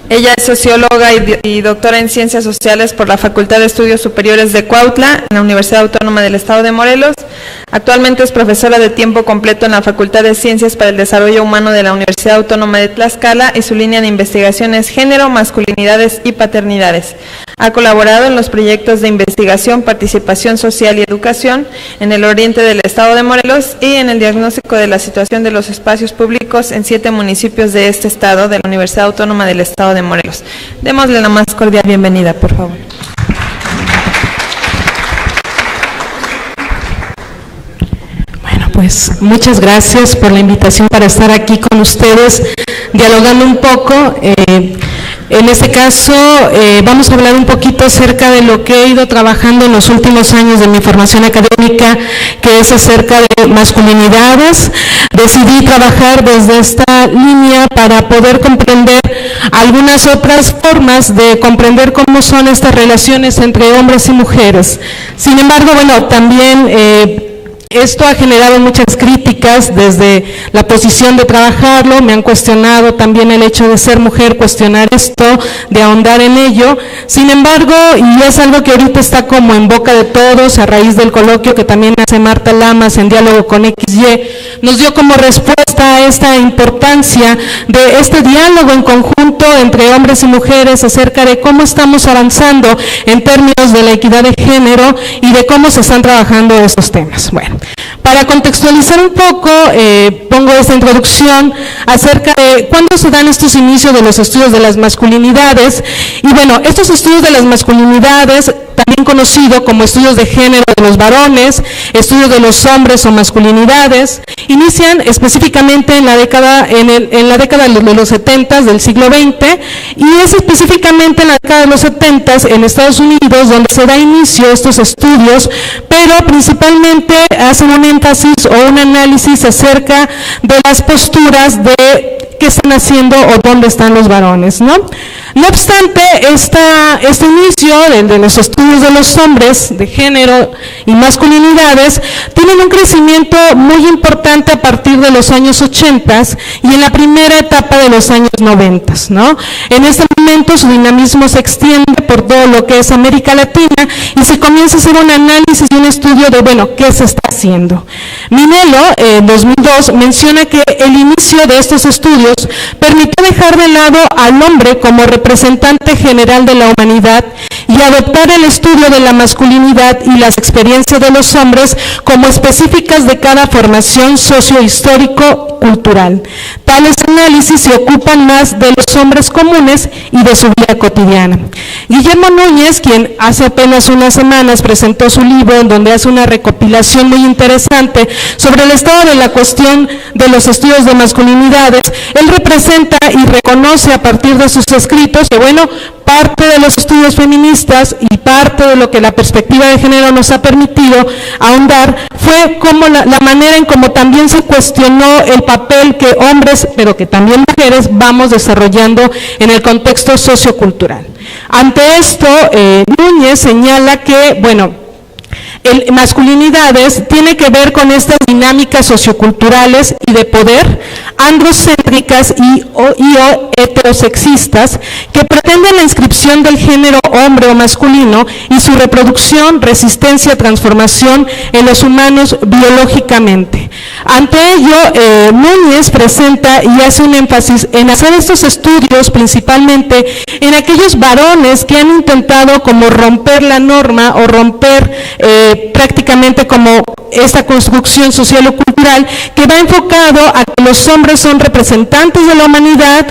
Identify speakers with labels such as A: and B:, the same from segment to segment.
A: Ella es socióloga y doctora en Ciencias Sociales por la Facultad de Estudios Superiores de Cuautla, en la Universidad Autónoma del Estado de Morelos. Actualmente es profesora de tiempo completo en la Facultad de Ciencias para el Desarrollo Humano de la Universidad Autónoma de Tlaxcala y su línea de investigación es Género, Masculinidades y Paternidades. Ha colaborado en los proyectos de investigación, participación social y educación en el oriente del Estado de Morelos y en el diagnóstico de la situación de los espacios públicos en 7 municipios de este estado de la Universidad Autónoma del Estado de Morelos. Démosle la más cordial bienvenida, por favor.
B: Bueno, pues muchas gracias por la invitación para estar aquí con ustedes, dialogando un poco. En este caso vamos a hablar un poquito acerca de lo que he ido trabajando en los últimos años de mi formación académica, que es acerca de masculinidades. Decidí trabajar desde esta línea para poder comprender algunas otras formas de comprender cómo son estas relaciones entre hombres y mujeres. Sin embargo, bueno, también esto ha generado muchas críticas desde la posición de trabajarlo. Me han cuestionado también el hecho de ser mujer, cuestionar esto, de ahondar en ello. Sin embargo, y es algo que ahorita está como en boca de todos a raíz del coloquio que también hace Marta Lamas en Diálogo con XY, nos dio como respuesta a esta importancia de este diálogo en conjunto entre hombres y mujeres acerca de cómo estamos avanzando en términos de la equidad de género y de cómo se están trabajando estos temas. Bueno, para contextualizar un poco, pongo esta introducción acerca de cuándo se dan estos inicios de los estudios de las masculinidades. Y bueno, estos estudios de las masculinidades, también conocido como estudios de género de los varones, estudios de los hombres o masculinidades, inician específicamente en la década de los 70 del siglo XX, y es específicamente en la década de los 70 en Estados Unidos donde se da inicio a estos estudios, pero principalmente hacen un énfasis o un análisis acerca de las posturas de qué están haciendo o dónde están los varones, ¿no? No obstante, este inicio de los estudios de los hombres, de género y masculinidades, tienen un crecimiento muy importante a partir de los años 80 y en la primera etapa de los años 90, ¿no? En este momento su dinamismo se extiende por todo lo que es América Latina y se comienza a hacer un análisis y un estudio de, bueno, ¿qué se está haciendo? Minello, en 2002, menciona que el inicio de estos estudios permitió dejar de lado al hombre como representante general de la humanidad y adoptar el estudio de la masculinidad y las experiencias de los hombres como específicas de cada formación sociohistórico-cultural. Tales análisis se ocupan más de los hombres comunes y de su vida cotidiana. Guillermo Núñez, quien hace apenas unas semanas presentó su libro en donde hace una recopilación muy interesante sobre el estado de la cuestión de los estudios de masculinidades, él representa y reconoce a partir de sus escritos que, bueno, parte de los estudios feministas y parte de lo que la perspectiva de género nos ha permitido ahondar fue como la manera en cómo también se cuestionó el papel que hombres, pero que también mujeres, vamos desarrollando en el contexto sociocultural. Ante esto, Núñez señala que, bueno, masculinidades tiene que ver con estas dinámicas socioculturales y de poder androcéntricas y heterosexistas que pretenden la inscripción del género hombre o masculino y su reproducción, resistencia, transformación en los humanos biológicamente. Ante ello, Núñez presenta y hace un énfasis en hacer estos estudios principalmente en aquellos varones que han intentado como romper la norma o romper prácticamente como esta construcción social o cultural que va enfocado a que los hombres son representantes de la humanidad,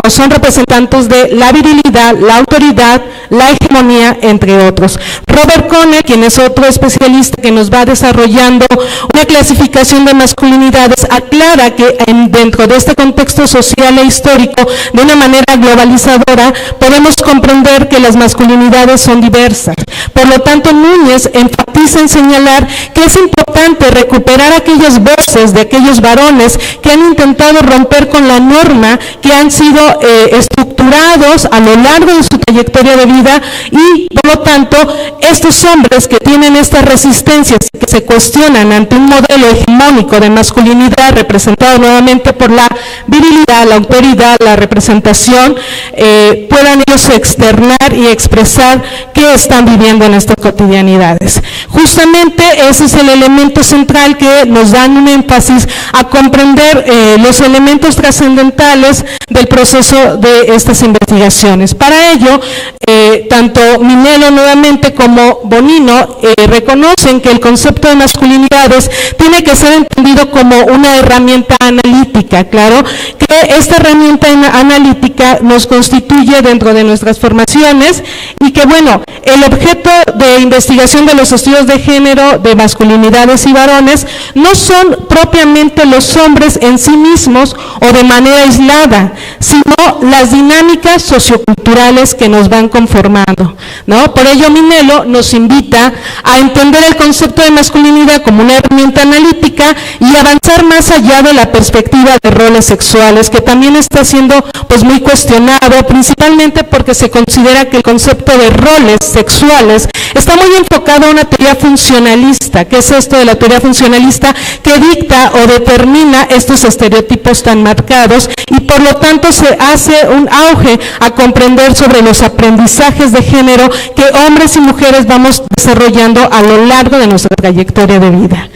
B: son representantes de la virilidad, la autoridad, la hegemonía, entre otros. Robert Conner, quien es otro especialista que nos va desarrollando una clasificación de masculinidades, aclara que dentro de este contexto social e histórico, de una manera globalizadora, podemos comprender que las masculinidades son diversas. Por lo tanto, Núñez enfatiza en señalar que es importante recuperar aquellas voces de aquellos varones que han intentado romper con la norma, que han sido estructuradas madurados a lo largo de su trayectoria de vida y, por lo tanto, estos hombres que tienen estas resistencias, que se cuestionan ante un modelo hegemónico de masculinidad representado nuevamente por la virilidad, la autoridad, la representación, puedan ellos externar y expresar qué están viviendo en estas cotidianidades. Justamente ese es el elemento central que nos dan un énfasis a comprender los elementos trascendentales del proceso de estas investigaciones. Para ello, tanto Minello nuevamente como Bonino reconocen que el concepto de masculinidades tiene que ser entendido como una herramienta analítica, claro, que esta herramienta analítica nos constituye dentro de nuestras formaciones y que, bueno, el objeto de investigación de los estudios de género, de masculinidades y varones, no son propiamente los hombres en sí mismos o de manera aislada, sino las dinámicas socioculturales que nos van conformando, ¿no? Por ello, Minello nos invita a entender el concepto de masculinidad como una herramienta analítica y avanzar más allá de la perspectiva de roles sexuales, que también está siendo pues muy cuestionado, principalmente porque se considera que el concepto de roles sexuales está muy enfocado a una teoría funcionalista. ¿Qué es esto de la teoría funcionalista? Que dicta o determina estos estereotipos tan marcados y por lo tanto se hace un auge a comprender sobre los aprendizajes de género que hombres y mujeres vamos desarrollando a lo largo de nuestra trayectoria de vida.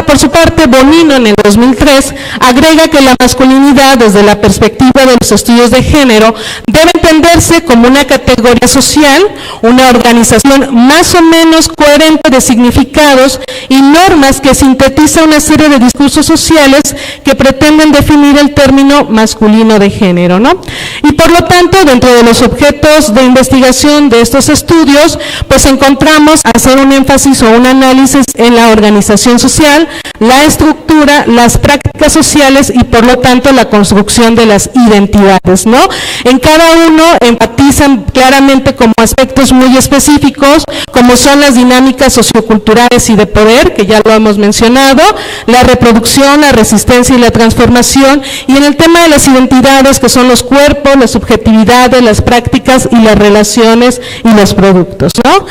B: Por su parte, Bonino en el 2003 agrega que la masculinidad desde la perspectiva de los estudios de género debe entenderse como una categoría social, una organización más o menos coherente de significados y normas que sintetiza una serie de discursos sociales que pretenden definir el término masculino de género, ¿no? Y por lo tanto, dentro de los objetos de investigación de estos estudios, pues encontramos hacer un énfasis o un análisis en la organización social, la estructura, las prácticas sociales y por lo tanto la construcción de las identidades, ¿no? En cada uno enfatizan claramente como aspectos muy específicos, como son las dinámicas socioculturales y de poder, que ya lo hemos mencionado, la reproducción, la resistencia y la transformación, y en el tema de las identidades, que son los cuerpos, las subjetividades, las prácticas y las relaciones y los productos, ¿no?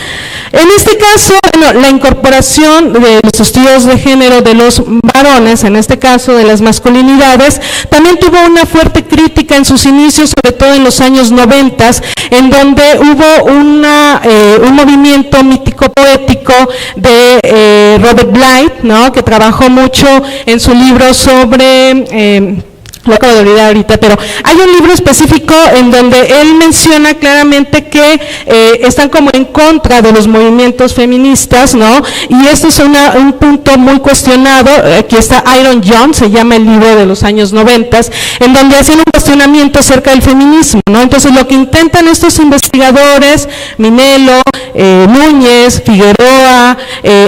B: En este caso, bueno, la incorporación de los estudios de género de los varones, en este caso de las masculinidades, también tuvo una fuerte crítica en sus inicios, sobre todo en los años 90, en donde hubo un movimiento mítico-poético de Robert Blyth, ¿no?, que trabajó mucho en su libro sobre... lo acabo de olvidar ahorita, pero hay un libro específico en donde él menciona claramente que están como en contra de los movimientos feministas, ¿no? Y esto es un punto muy cuestionado. Aquí está Iron John, se llama el libro de los años 90, en donde hacen un cuestionamiento acerca del feminismo, ¿no? Entonces lo que intentan estos investigadores, Minello, Núñez, Figueroa,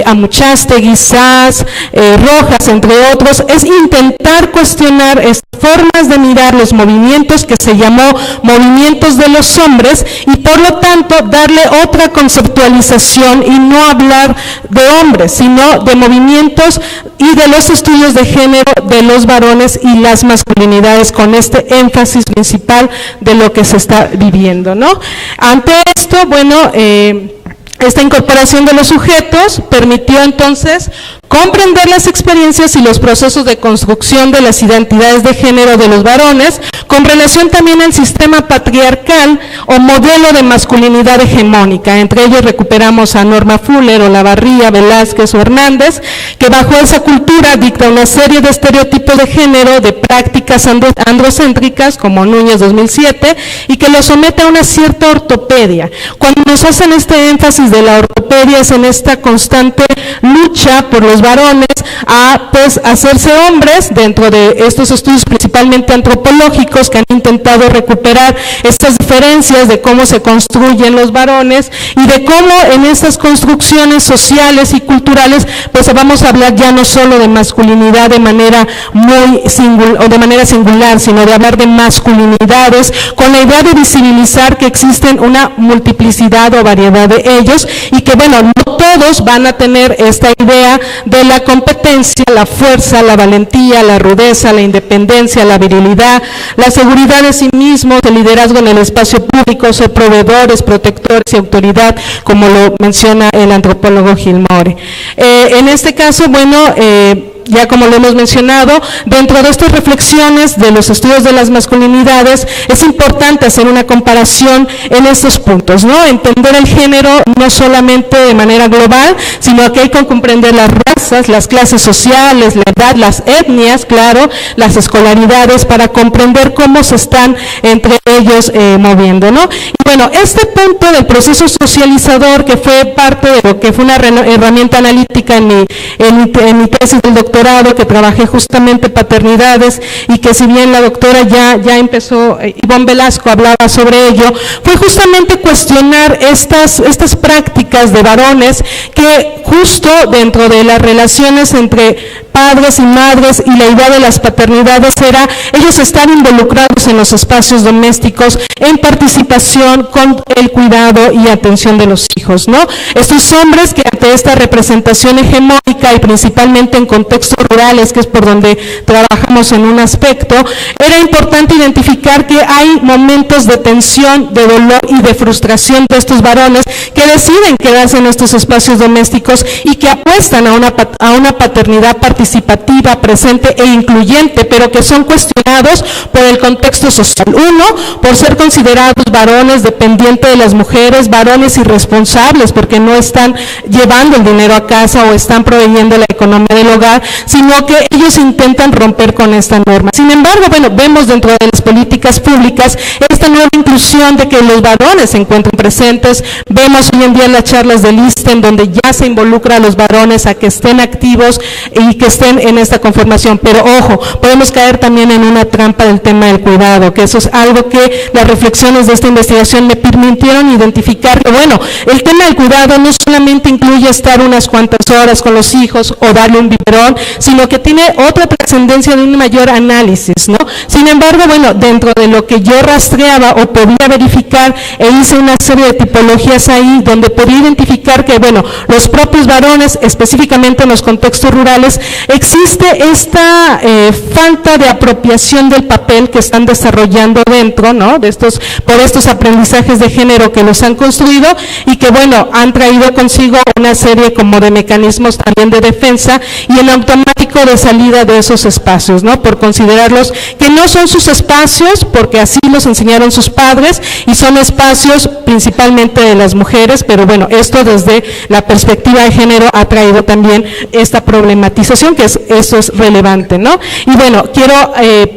B: Amuchastegui, Sass, Rojas, entre otros, es intentar cuestionar formas de mirar los movimientos que se llamó movimientos de los hombres y por lo tanto darle otra conceptualización y no hablar de hombres, sino de movimientos y de los estudios de género de los varones y las masculinidades, con este énfasis principal de lo que se está viviendo, ¿no? Ante esto, bueno, esta incorporación de los sujetos permitió entonces comprender las experiencias y los procesos de construcción de las identidades de género de los varones, con relación también al sistema patriarcal o modelo de masculinidad hegemónica. Entre ellos recuperamos a Norma Fuller, Olavarría, Velázquez o Hernández, que bajo esa cultura dicta una serie de estereotipos de género, de prácticas androcéntricas, como Núñez 2007, y que lo somete a una cierta ortopedia. Cuando nos hacen este énfasis de la ortopedia es en esta constante lucha por los varones a pues hacerse hombres dentro de estos estudios principalmente antropológicos que han intentado recuperar estas diferencias de cómo se construyen los varones y de cómo en estas construcciones sociales y culturales pues vamos a hablar ya no solo de masculinidad de manera singular, sino de hablar de masculinidades con la idea de visibilizar que existen una multiplicidad o variedad de ellos y que bueno, no todos van a tener esta idea de la competencia, la fuerza, la valentía, la rudeza, la independencia, la virilidad, la seguridad de sí mismos, el liderazgo en el espacio público, ser proveedores, protectores y autoridad, como lo menciona el antropólogo Gilmore. En este caso, bueno, ya como lo hemos mencionado, dentro de estas reflexiones de los estudios de las masculinidades, es importante hacer una comparación en estos puntos, ¿no? Entender el género no solamente de manera global, sino que hay que comprender las razas, las clases sociales, la edad, las etnias, claro, las escolaridades, para comprender cómo se están entre ellos moviendo, ¿no? Y bueno, este punto del proceso socializador, que fue parte de lo que fue una herramienta analítica en mi tesis del doctorado, que trabajé justamente paternidades, y que si bien la doctora ya empezó, Ivonne Velasco hablaba sobre ello, fue justamente cuestionar estas prácticas de varones que justo dentro de las relaciones entre padres y madres y la idea de las paternidades era ellos estar involucrados en los espacios domésticos, en participación con el cuidado y atención de los hijos, ¿no? Estos hombres que ante esta representación hegemónica y principalmente en contextos rurales, que es por donde trabajamos en un aspecto, era importante identificar que hay momentos de tensión, de dolor y de frustración de estos varones que deciden quedarse en estos espacios domésticos y que apuestan a una paternidad participativa, presente e incluyente, pero que son cuestionados por el contexto social. Uno, por ser considerados varones dependientes de las mujeres, varones irresponsables porque no están llevando el dinero a casa o están proveyendo la economía del hogar, sino que ellos intentan romper con esta norma. Sin embargo, bueno, vemos dentro de las políticas públicas esta nueva inclusión de que los varones se encuentren presentes. Vemos hoy en día las charlas del ISSSTE, donde ya se involucra a los varones a que estén activos y que estén en esta conformación. Pero ojo, podemos caer también en una trampa del tema del cuidado, que eso es algo que las reflexiones de esta investigación me permitieron identificar que, bueno, el tema del cuidado no solamente incluye estar unas cuantas horas con los hijos o darle un biberón, sino que tiene otra trascendencia de un mayor análisis, ¿no? Sin embargo, bueno, dentro de lo que yo rastreaba o podía verificar, hice una serie de tipologías ahí donde podía identificar que, bueno, los propios varones, específicamente en los contextos rurales, existe esta falta de apropiación del papel que están desarrollando dentro, ¿no? Por estos aprendizajes de género que los han construido y que, bueno, han traído consigo una serie como de mecanismos también de defensa y en automático de salida de esos espacios, ¿no? Por considerarlos que no son sus espacios, porque así los enseñaron sus padres y son espacios principalmente de las mujeres, pero bueno, esto desde la perspectiva de género ha traído también esta problematización, que eso es relevante, ¿no? Y bueno, quiero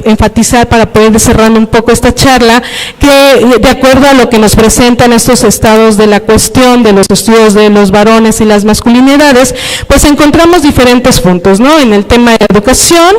B: enfatizar para poder ir cerrando un poco esta charla, que de acuerdo a lo que nos presentan estos estados de la cuestión de los estudios de los varones y las masculinidades, pues encontramos diferentes puntos, ¿no? En el tema de la educación,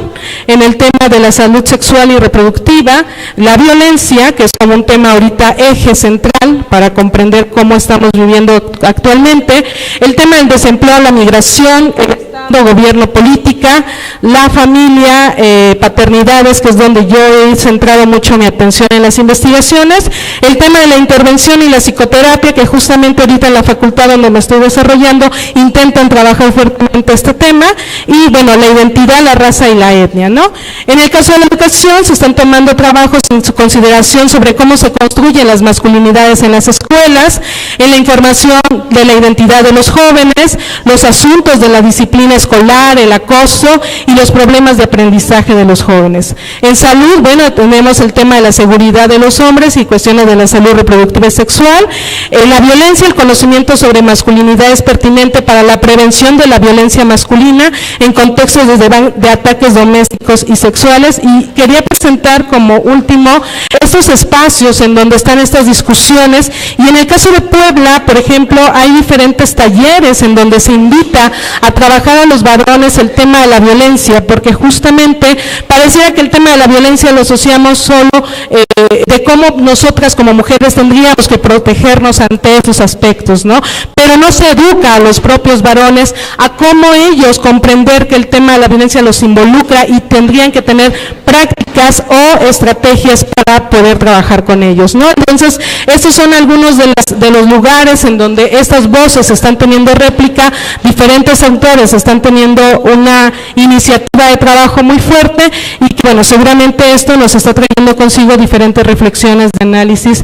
B: en el tema de la salud sexual y reproductiva, la violencia, que es como un tema ahorita eje central para comprender cómo estamos viviendo actualmente, el tema del desempleo, la migración, el Estado, gobierno, política, la familia, paternidades, que es donde yo he centrado mucho mi atención en las investigaciones, el tema de la intervención y la psicoterapia, que justamente ahorita en la facultad donde me estoy desarrollando intentan trabajar fuertemente este tema, y bueno, la identidad, la raza y la etnia, ¿no? En el caso de la educación se están tomando trabajos en su consideración sobre cómo se construyen las masculinidades en las escuelas, en la información de la identidad de los jóvenes, los asuntos de la disciplina escolar, el acoso y los problemas de aprendizaje de los jóvenes. En salud, bueno, tenemos el tema de la seguridad de los hombres y cuestiones de la salud reproductiva y sexual. La violencia, el conocimiento sobre masculinidad es pertinente para la prevención de la violencia masculina en contextos de ataques domésticos y sexuales. Y quería presentar como último estos espacios en donde están estas discusiones, y en el caso de Puebla, por ejemplo, hay diferentes talleres en donde se invita a trabajar a los varones el tema de la violencia, porque justamente pareciera que el tema de la violencia lo asociamos solo de cómo nosotras como mujeres tendríamos que protegernos ante estos aspectos, ¿no? Pero no se educa a los propios varones a cómo ellos comprender que el tema de la violencia los involucra y tendrían que tener prácticas o estrategias para poder trabajar con ellos, ¿no? Entonces, estos son algunos de los lugares en donde estas voces están teniendo réplica, diferentes autores están teniendo una iniciativa de trabajo muy fuerte y que, bueno, seguramente esto nos está trayendo consigo diferentes reflexiones de análisis